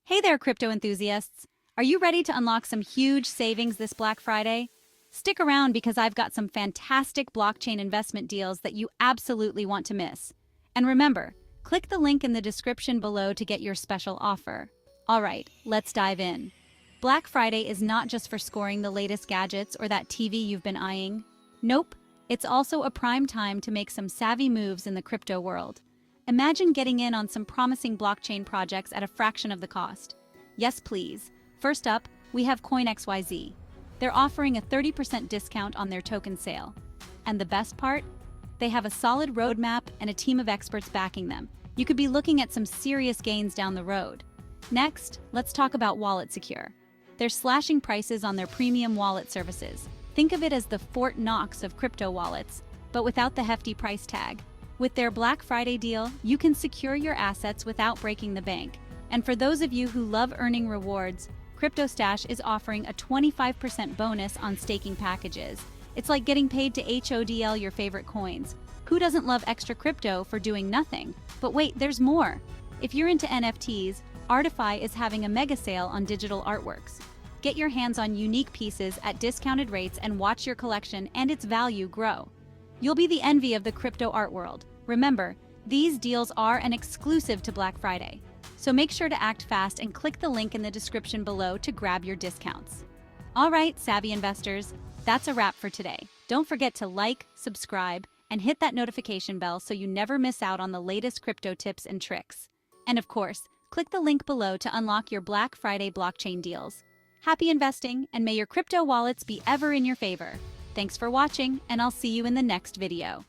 Hey there, crypto enthusiasts! Are you ready to unlock some huge savings this Black Friday? Stick around because I've got some fantastic blockchain investment deals that you absolutely want to miss. And remember, click the link in the description below to get your special offer. All right, let's dive in. Black Friday is not just for scoring the latest gadgets or that TV you've been eyeing. Nope, it's also a prime time to make some savvy moves in the crypto world. Imagine getting in on some promising blockchain projects at a fraction of the cost. Yes, please. First up, we have CoinXYZ. They're offering a 30% discount on their token sale. And the best part? They have a solid roadmap and a team of experts backing them. You could be looking at some serious gains down the road. Next, let's talk about WalletSecure. They're slashing prices on their premium wallet services. Think of it as the Fort Knox of crypto wallets, but without the hefty price tag. With their Black Friday deal, you can secure your assets without breaking the bank. And for those of you who love earning rewards, CryptoStash is offering a 25% bonus on staking packages. It's like getting paid to HODL your favorite coins. Who doesn't love extra crypto for doing nothing? But wait, there's more. If you're into NFTs, Artify is having a mega sale on digital artworks. Get your hands on unique pieces at discounted rates and watch your collection and its value grow. You'll be the envy of the crypto art world. Remember, these deals are an exclusive to Black Friday. So make sure to act fast and click the link in the description below to grab your discounts. All right, savvy investors, that's a wrap for today. Don't forget to like, subscribe, and hit that notification bell so you never miss out on the latest crypto tips and tricks. And of course, click the link below to unlock your Black Friday blockchain deals. Happy investing, and may your crypto wallets be ever in your favor. Thanks for watching, and I'll see you in the next video.